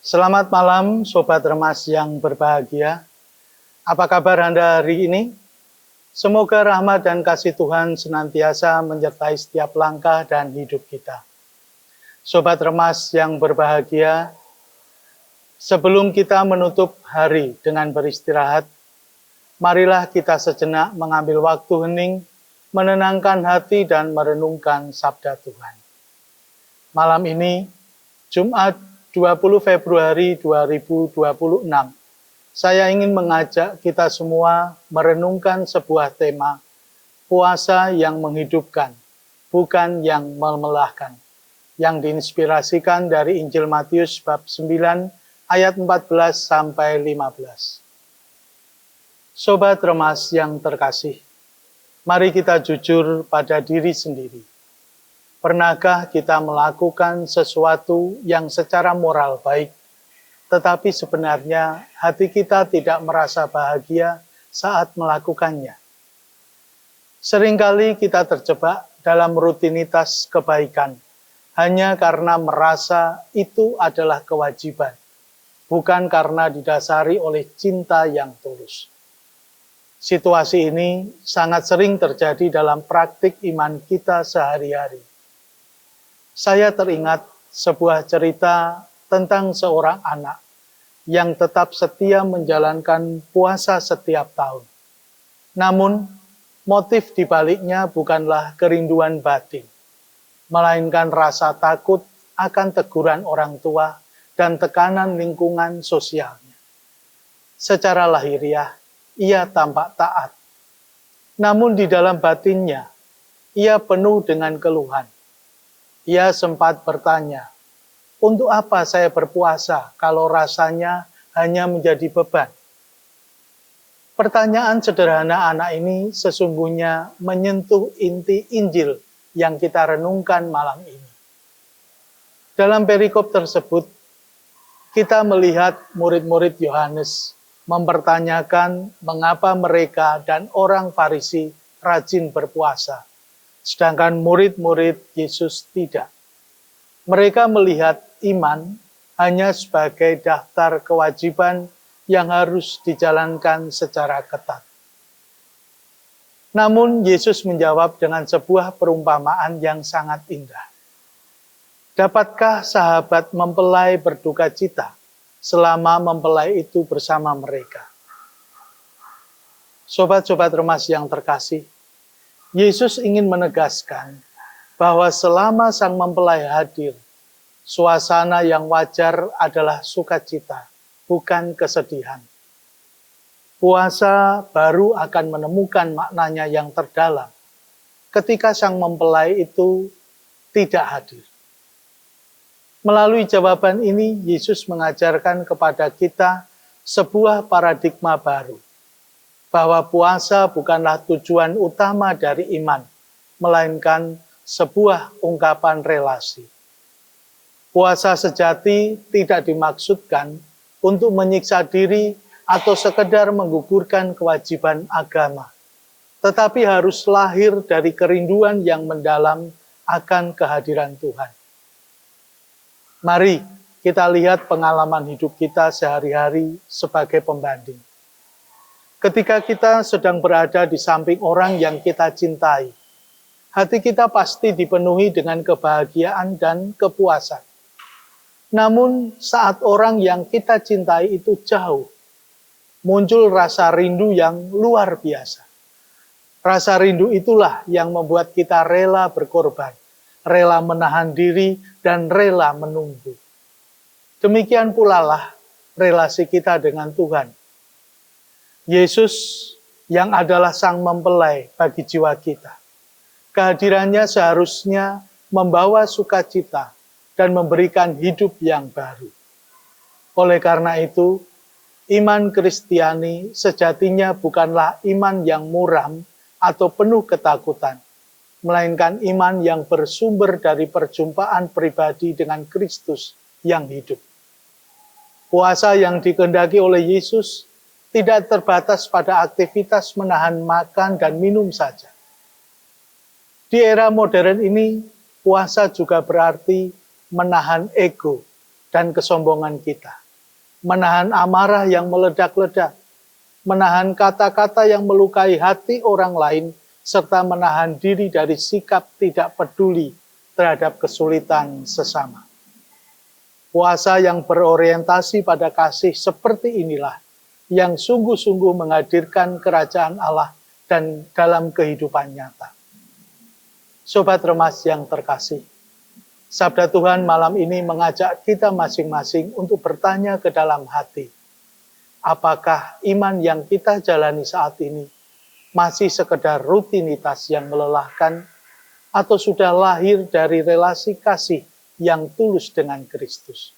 Selamat malam Sobat Remas yang berbahagia. Apa kabar Anda hari ini? Semoga rahmat dan kasih Tuhan senantiasa menyertai setiap langkah dan hidup kita. Sobat Remas yang berbahagia, sebelum kita menutup hari dengan beristirahat, marilah kita sejenak mengambil waktu hening, menenangkan hati dan merenungkan sabda Tuhan. Malam ini, Jumat 20 Februari 2026, saya ingin mengajak kita semua merenungkan sebuah tema, puasa yang menghidupkan, bukan yang memelahkan, yang diinspirasikan dari Injil Matius bab 9 ayat 14 sampai 15. Sobat Remas yang terkasih, mari kita jujur pada diri sendiri. Pernahkah kita melakukan sesuatu yang secara moral baik, tetapi sebenarnya hati kita tidak merasa bahagia saat melakukannya? Seringkali kita terjebak dalam rutinitas kebaikan, hanya karena merasa itu adalah kewajiban, bukan karena didasari oleh cinta yang tulus. Situasi ini sangat sering terjadi dalam praktik iman kita sehari-hari. Saya teringat sebuah cerita tentang seorang anak yang tetap setia menjalankan puasa setiap tahun. Namun, motif dibaliknya bukanlah kerinduan batin, melainkan rasa takut akan teguran orang tua dan tekanan lingkungan sosialnya. Secara lahiriah, ia tampak taat. Namun di dalam batinnya, ia penuh dengan keluhan. Ia sempat bertanya, untuk apa saya berpuasa kalau rasanya hanya menjadi beban? Pertanyaan sederhana anak ini sesungguhnya menyentuh inti Injil yang kita renungkan malam ini. Dalam perikop tersebut, kita melihat murid-murid Yohanes mempertanyakan mengapa mereka dan orang Farisi rajin berpuasa, sedangkan murid-murid Yesus tidak. Mereka melihat iman hanya sebagai daftar kewajiban yang harus dijalankan secara ketat. Namun Yesus menjawab dengan sebuah perumpamaan yang sangat indah. Dapatkah sahabat mempelai berduka cita selama mempelai itu bersama mereka? Sobat-sobat Remas yang terkasih, Yesus ingin menegaskan bahwa selama sang mempelai hadir, suasana yang wajar adalah sukacita, bukan kesedihan. Puasa baru akan menemukan maknanya yang terdalam ketika sang mempelai itu tidak hadir. Melalui jawaban ini, Yesus mengajarkan kepada kita sebuah paradigma baru, bahwa puasa bukanlah tujuan utama dari iman, melainkan sebuah ungkapan relasi. Puasa sejati tidak dimaksudkan untuk menyiksa diri atau sekedar menggugurkan kewajiban agama, tetapi harus lahir dari kerinduan yang mendalam akan kehadiran Tuhan. Mari kita lihat pengalaman hidup kita sehari-hari sebagai pembanding. Ketika kita sedang berada di samping orang yang kita cintai, hati kita pasti dipenuhi dengan kebahagiaan dan kepuasan. Namun saat orang yang kita cintai itu jauh, muncul rasa rindu yang luar biasa. Rasa rindu itulah yang membuat kita rela berkorban, rela menahan diri, dan rela menunggu. Demikian pula lah relasi kita dengan Tuhan. Yesus yang adalah sang mempelai bagi jiwa kita. Kehadirannya seharusnya membawa sukacita dan memberikan hidup yang baru. Oleh karena itu, iman Kristiani sejatinya bukanlah iman yang muram atau penuh ketakutan, melainkan iman yang bersumber dari perjumpaan pribadi dengan Kristus yang hidup. Puasa yang dikehendaki oleh Yesus tidak terbatas pada aktivitas menahan makan dan minum saja. Di era modern ini, puasa juga berarti menahan ego dan kesombongan kita, menahan amarah yang meledak-ledak, menahan kata-kata yang melukai hati orang lain, serta menahan diri dari sikap tidak peduli terhadap kesulitan sesama. Puasa yang berorientasi pada kasih seperti inilah yang sungguh-sungguh menghadirkan kerajaan Allah dan dalam kehidupan nyata. Sobat Remas yang terkasih, sabda Tuhan malam ini mengajak kita masing-masing untuk bertanya ke dalam hati. Apakah iman yang kita jalani saat ini masih sekedar rutinitas yang melelahkan atau sudah lahir dari relasi kasih yang tulus dengan Kristus?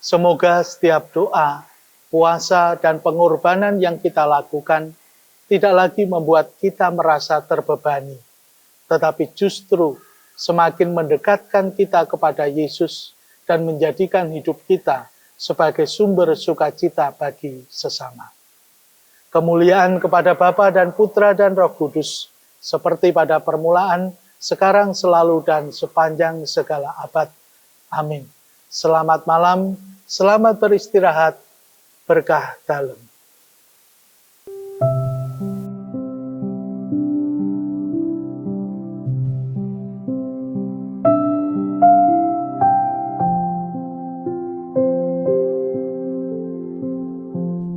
Semoga setiap doa, puasa, dan pengorbanan yang kita lakukan tidak lagi membuat kita merasa terbebani, tetapi justru semakin mendekatkan kita kepada Yesus dan menjadikan hidup kita sebagai sumber sukacita bagi sesama. Kemuliaan kepada Bapa dan Putra dan Roh Kudus, seperti pada permulaan, sekarang, selalu, dan sepanjang segala abad. Amin. Selamat malam, selamat beristirahat, berkah dalam.